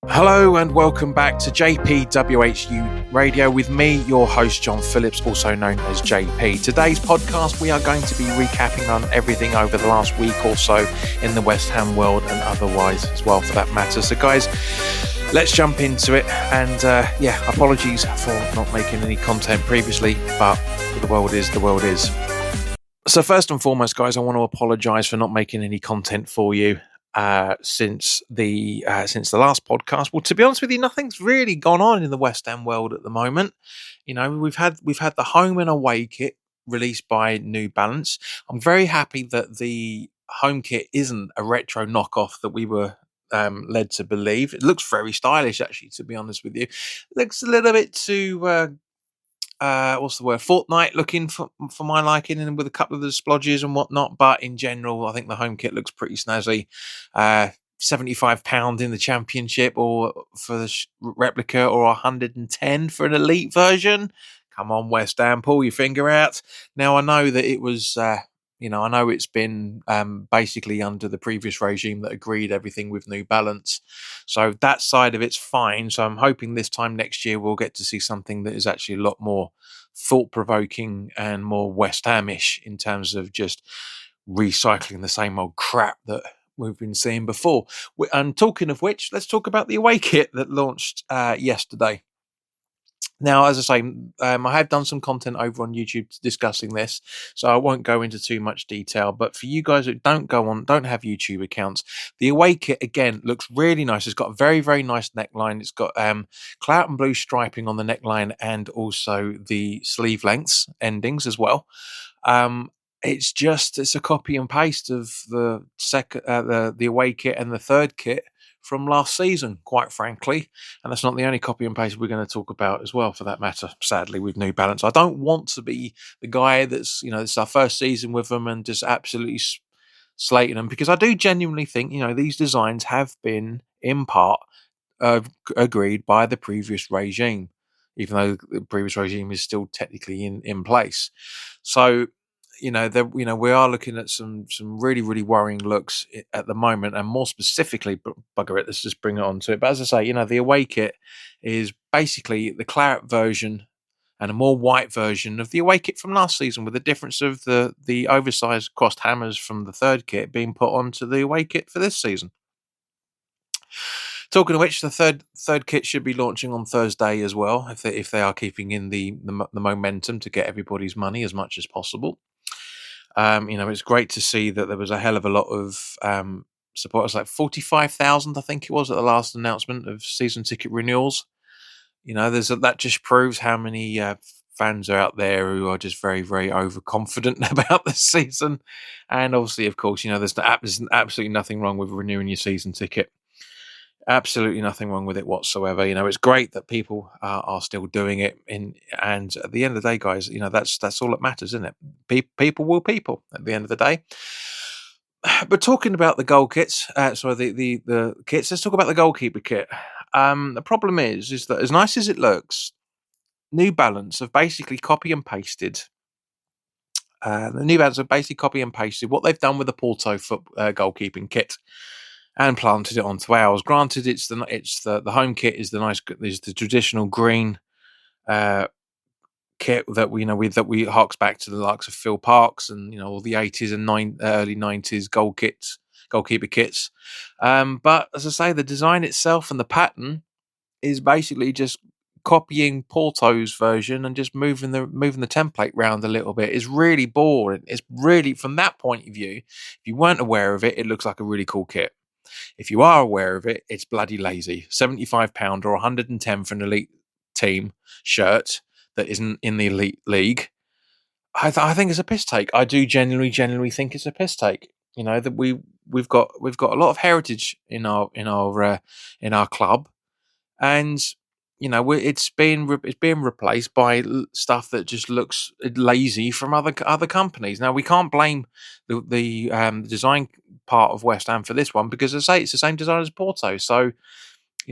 Hello and welcome back to JPWHU Radio with me, your host John Phillips, also known as JP. Today's podcast, we are going to be recapping on everything over the last week or so in the West Ham world and otherwise as well for that matter. So guys, let's jump into it. And apologies for not making any content previously, but the world is the world is. So first and foremost, guys, I want to apologise for not making any content for you since the last podcast. Well, to be honest with you, nothing's really gone on in the West Ham world at the moment. You know, we've had the home and away kit released by New Balance. I'm very happy that the home kit isn't a retro knockoff that we were led to believe. It looks very stylish, actually, to be honest with you. It looks a little bit too Fortnite looking for my liking, and with a couple of the splodges and whatnot. But in general, I think the home kit looks pretty snazzy. £75 in the championship, or for the replica, or 110 for an elite version. Come on, West Ham, pull your finger out. Now I know that it was. I know it's been basically under the previous regime that agreed everything with New Balance. So that side of it's fine. So I'm hoping this time next year we'll get to see something that is actually a lot more thought-provoking and more West Ham-ish in terms of just recycling the same old crap that we've been seeing before. And talking of which, let's talk about the away kit that launched yesterday. Now, as I say, I have done some content over on YouTube discussing this, so I won't go into too much detail. But for you guys who don't have YouTube accounts, the away kit again looks really nice. It's got a very, very nice neckline. It's got clout and blue striping on the neckline and also the sleeve lengths endings as well. It's a copy and paste of the the away kit and the third kit from last season, quite frankly. And that's not the only copy and paste we're going to talk about as well, for that matter, sadly, with New Balance. I don't want to be the guy that's, it's our first season with them and just absolutely slating them, because I do genuinely think, these designs have been, in part, agreed by the previous regime, even though the previous regime is still technically in place. So, we are looking at some really, really worrying looks at the moment, and more specifically, bugger it, let's just bring it on to it. But as I say, the away kit is basically the claret version and a more white version of the away kit from last season, with the difference of the oversized crossed hammers from the third kit being put onto the away kit for this season. Talking of which, the third kit should be launching on Thursday as well, if they are keeping in the momentum to get everybody's money as much as possible. It's great to see that there was a hell of a lot of support. It was like 45,000, I think it was, at the last announcement of season ticket renewals. That just proves how many fans are out there who are just very, very overconfident about this season. And obviously, of course, there's absolutely nothing wrong with renewing your season ticket. Absolutely nothing wrong with it whatsoever. It's great that people are still doing it. And at the end of the day, guys, that's all that matters, isn't it? People will people at the end of the day. But talking about the goal kits, the kits, let's talk about the goalkeeper kit. The problem is that as nice as it looks, New Balance have basically copy and pasted. The New Balance have basically copy and pasted what they've done with the Porto goalkeeping kit and planted it onto ours. Granted, it's the home kit is the traditional green kit that we harks back to the likes of Phil Parks and all the 80s and early 90s goalkeeper kits. But as I say, the design itself and the pattern is basically just copying Porto's version and just moving the template round a little bit. Is really boring. It's really, from that point of view, if you weren't aware of it, it looks like a really cool kit. If you are aware of it, it's bloody lazy. £75 or 110 for an elite team shirt that isn't in the elite league. I think it's a piss take. I do genuinely think it's a piss take. That we've got a lot of heritage in our club, and it's being replaced by stuff that just looks lazy from other companies. Now, we can't blame the design part of West Ham for this one, because as I say, it's the same design as Porto. So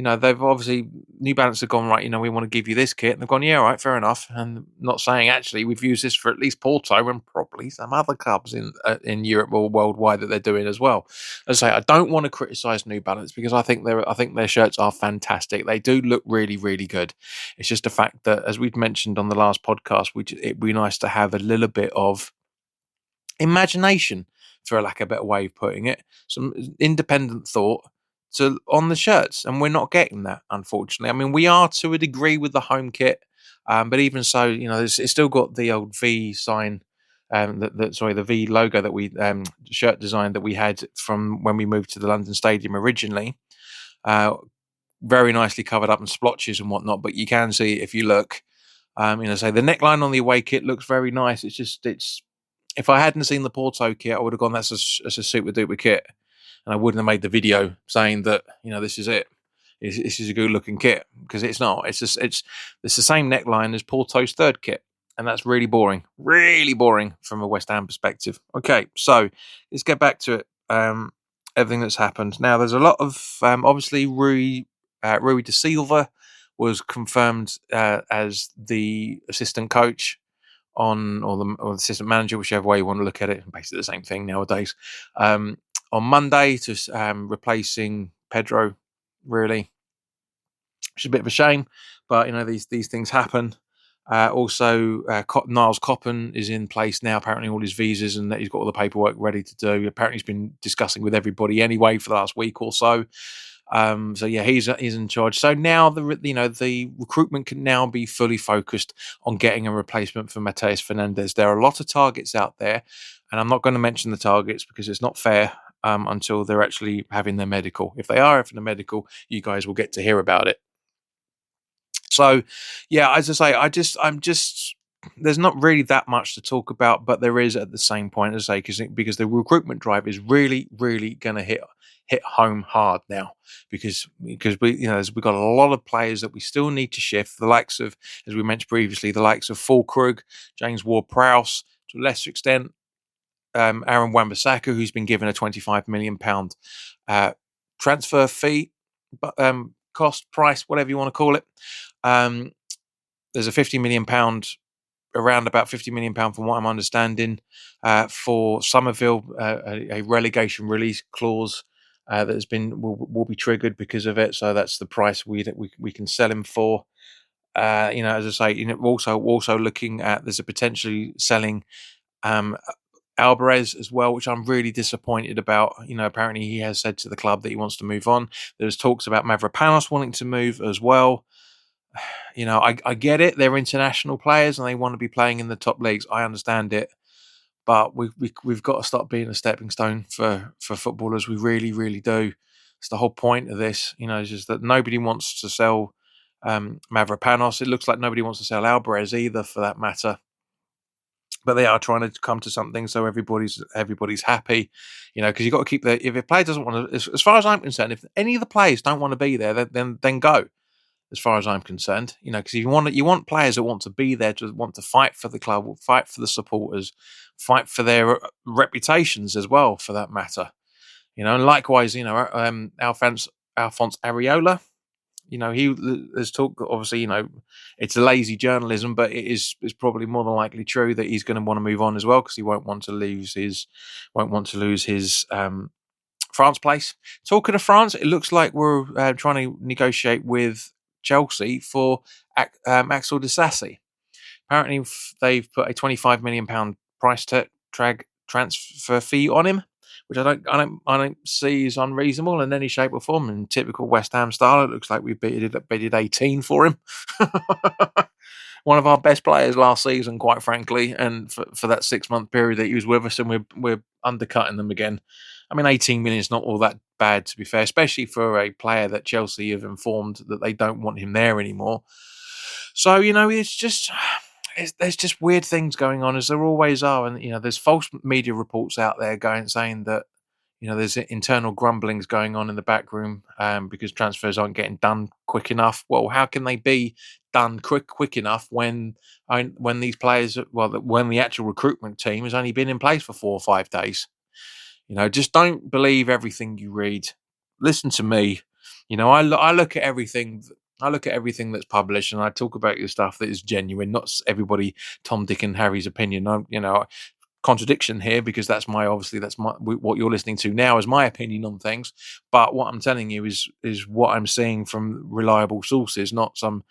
they've obviously New Balance have gone right. We want to give you this kit, and they've gone, yeah, all right, fair enough, and not saying actually we've used this for at least Porto and probably some other clubs in Europe or worldwide that they're doing as well. As I say, I don't want to criticise New Balance because I think their shirts are fantastic. They do look really, really good. It's just a fact that, as we've mentioned on the last podcast, it'd be nice to have a little bit of imagination, for a lack of a better way of putting it, some independent thought on the shirts, and we're not getting that, unfortunately. I mean, we are to a degree with the home kit, but even so, it's still got the old V sign. The V logo that we shirt design that we had from when we moved to the London Stadium originally, very nicely covered up in splotches and whatnot. But you can see if you look, say the neckline on the away kit looks very nice. It's if I hadn't seen the Porto kit, I would have gone, that's a super duper kit. And I wouldn't have made the video saying that, this is it. This is a good looking kit, because it's not. It's the same neckline as Porto's third kit. And that's really boring from a West Ham perspective. Okay, so let's get back to it. Everything that's happened. Now, there's a lot of, obviously, Rui de Silva was confirmed as the assistant coach or the assistant manager, whichever way you want to look at it. Basically the same thing nowadays. On Monday, to replacing Pedro, really, which is a bit of a shame, but these things happen. Also, Niles Coppen is in place now. Apparently, all his visas and he's got all the paperwork ready to do. Apparently, he's been discussing with everybody anyway for the last week or so. So yeah, he's in charge. So now the recruitment can now be fully focused on getting a replacement for Mateus Fernandes. There are a lot of targets out there, and I'm not going to mention the targets because it's not fair until they're actually having their medical. If they are having the medical, you guys will get to hear about it. So, yeah, as I say, I'm just there's not really that much to talk about, but there is at the same point, as I say, because the recruitment drive is really, really going to hit home hard now, because we've got a lot of players that we still need to shift. The likes of, as we mentioned previously, the likes of Fulkrug, James Ward-Prowse, to a lesser extent, Aaron Wan-Bissaka, who's been given a £25 million transfer fee, but cost, price, whatever you want to call it. There's a £50 million, around about £50 million from what I'm understanding, for Somerville, a relegation release clause that will be triggered because of it. So that's the price we can sell him for. As I say, also looking at, there's a potentially selling Alvarez as well, which I'm really disappointed about. Apparently he has said to the club that he wants to move on. There's talks about Mavropanos wanting to move as well. I get it. They're international players and they want to be playing in the top leagues. I understand it, but we've got to stop being a stepping stone for footballers. We really, really do. It's the whole point of this. It's just that nobody wants to sell Mavropanos. It looks like nobody wants to sell Alvarez either, for that matter. But they are trying to come to something so everybody's happy, because you've got to keep if a player doesn't want to, as far as I'm concerned, if any of the players don't want to be there, then go. As far as I'm concerned, because you want players that want to be there, to want to fight for the club, fight for the supporters, fight for their reputations as well, for that matter. And likewise, Alphonse Areola, he has talked. Obviously, it's a lazy journalism, but it's probably more than likely true that he's going to want to move on as well, because he won't want to lose his France place. Talking of France, it looks like we're trying to negotiate with Chelsea for Axel Disasi. Apparently, they've put a £25 million price tag transfer fee on him, which I don't see as unreasonable in any shape or form. In typical West Ham style, it looks like we bidded 18 for him. One of our best players last season, quite frankly, and for that 6-month period that he was with us, and we're undercutting them again. I mean, 18 million is not all that bad, to be fair, especially for a player that Chelsea have informed that they don't want him there anymore. So, it's just, there's just weird things going on, as there always are. And, there's false media reports out there saying that, there's internal grumblings going on in the back room because transfers aren't getting done quick enough. Well, how can they be done quick enough when these players, when the actual recruitment team has only been in place for 4 or 5 days? Just don't believe everything you read. Listen to me. I look at everything. I look at everything that's published, and I talk about the stuff that is genuine, not everybody Tom, Dick, and Harry's opinion. Contradiction here because that's my what you're listening to now is my opinion on things. But what I'm telling you is what I'm seeing from reliable sources, not some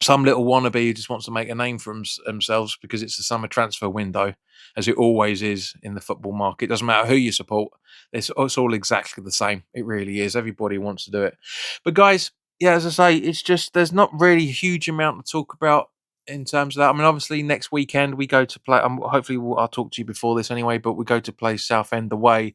little wannabe who just wants to make a name for themselves because it's the summer transfer window, as it always is in the football market. It doesn't matter who you support; it's all exactly the same. It really is. Everybody wants to do it. But guys, yeah, as I say, it's just there's not really a huge amount to talk about in terms of that. I mean, obviously next weekend we go to play. Hopefully, I'll talk to you before this anyway. But we go to play Southend away,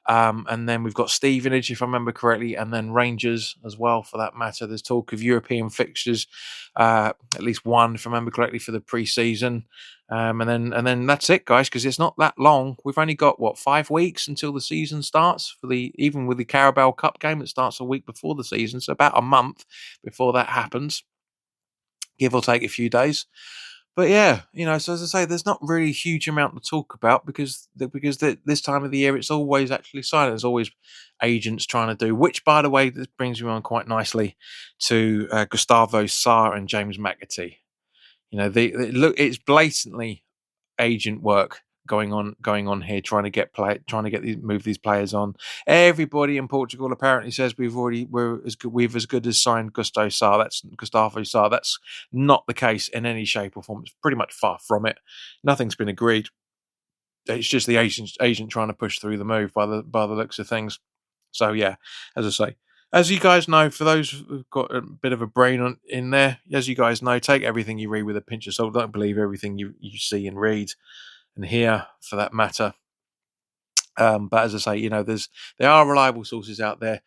and then we've got Stevenage, if I remember correctly, and then Rangers as well, for that matter. There's talk of European fixtures, at least one, if I remember correctly, for the pre-season, and then that's it, guys, because it's not that long. We've only got 5 weeks until the season starts for even with the Carabao Cup game that starts a week before the season, so about a month before that happens, give or take a few days. But yeah, so as I say, there's not really a huge amount to talk about because this time of the year it's always actually silent. There's always agents trying to do. Which, by the way, this brings me on quite nicely to Gustavo Sarr and James McAtee. Look, it's blatantly agent work going on here, trying to get move these players on. Everybody in Portugal apparently says we've as good as signed Gustavo Sarr. That's not the case in any shape or form. It's pretty much far from it. Nothing's been agreed. It's just the agent trying to push through the move by the looks of things. So yeah, as I say, as you guys know, for those who've got a bit of a brain in there, as you guys know, take everything you read with a pinch of salt. Don't believe everything you see and read and hear, for that matter. But as I say, there are reliable sources out there,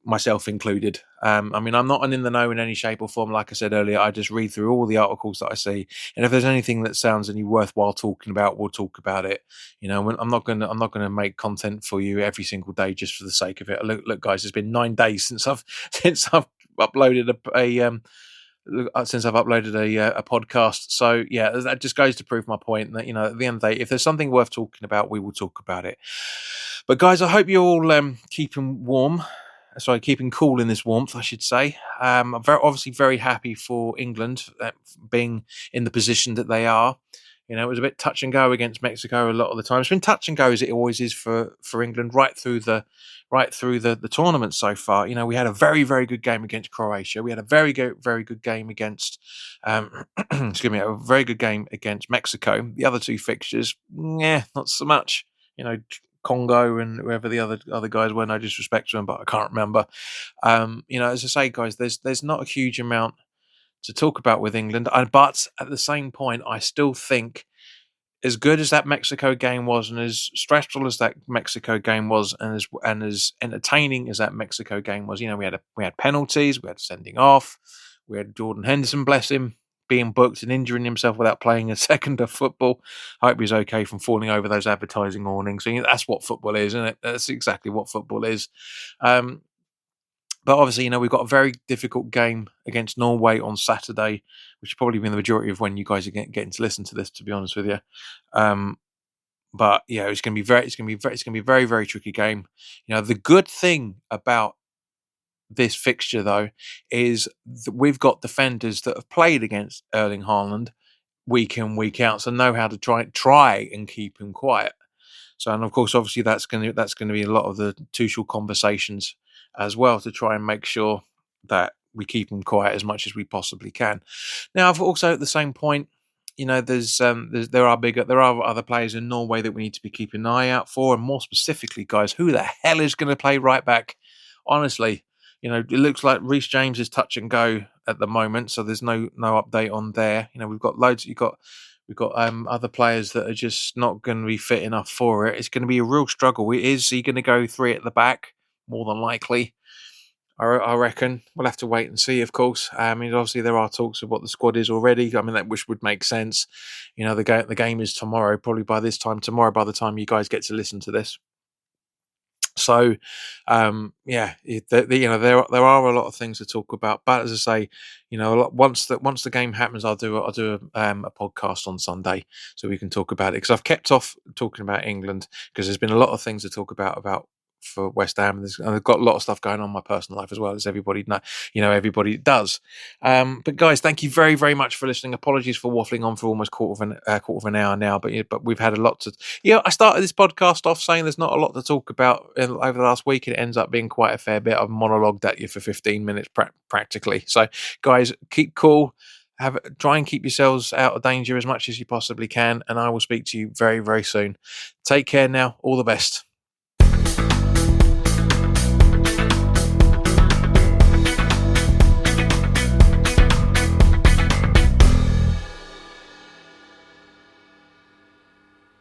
myself included. I mean, I'm not in the know in any shape or form. Like I said earlier, I just read through all the articles that I see, and if there's anything that sounds any worthwhile talking about, we'll talk about it. I'm not gonna make content for you every single day just for the sake of it. Look, guys, it's been 9 days since I've since I've uploaded a podcast. So yeah, that just goes to prove my point that at the end of the day, if there's something worth talking about, we will talk about it. But guys, I hope you're all keeping warm. Sorry, keeping cool in this warmth, I should say. I'm obviously very happy for England being in the position that they are. It was a bit touch and go against Mexico a lot of the time. It's been touch and go as it always is for England right through the tournament so far. We had a very, very good game against Croatia. We had a very good, very good game against excuse me, a very good game against Mexico. The other two fixtures, yeah, not so much. Congo and whoever the other guys were. No disrespect to them, but I can't remember. As I say, guys, there's not a huge amount to talk about with England, but at the same point, I still think, as good as that Mexico game was, and as stressful as that Mexico game was, and as entertaining as that Mexico game was, we had penalties, we had sending off, we had Jordan Henderson, bless him, being booked and injuring himself without playing a second of football. I hope he's okay from falling over those advertising awnings. So, that's what football is, isn't it? That's exactly what football is. But obviously, we've got a very difficult game against Norway on Saturday, which will probably be the majority of when you guys are getting to listen to this, to be honest with you. But yeah, it's going to be a very, very tricky game. The good thing about this fixture, though, is that we've got defenders that have played against Erling Haaland week in, week out, so know how to try and keep him quiet. So, and of course, obviously, that's going to be a lot of the Tuchel conversations as well, to try and make sure that we keep him quiet as much as we possibly can. Now, I've also, at the same point, there are other players in Norway that we need to be keeping an eye out for, and more specifically, guys, who the hell is going to play right back? Honestly, it looks like Reece James is touch and go at the moment, so there's no update on there. We've got loads. We've got other players that are just not going to be fit enough for it. It's going to be a real struggle. Is he going to go three at the back? More than likely, I reckon. We'll have to wait and see, of course. Obviously there are talks of what the squad is already. which would make sense. The game is tomorrow. Probably by this time tomorrow, by the time you guys get to listen to this. So, there are a lot of things to talk about. But as I say, once the game happens, I'll do a podcast on Sunday so we can talk about it. Because I've kept off talking about England because there's been a lot of things to talk about for West Ham. And I've got a lot of stuff going on in my personal life as well, as everybody know, everybody does. But guys, thank you very, very much for listening. Apologies for waffling on for almost quarter of an hour now, but we've had a lot to. I started this podcast off saying there's not a lot to talk about over the last week, and it ends up being quite a fair bit. I've monologued at you for 15 minutes practically. So, guys, keep cool. Try and keep yourselves out of danger as much as you possibly can, and I will speak to you very, very soon. Take care now. All the best.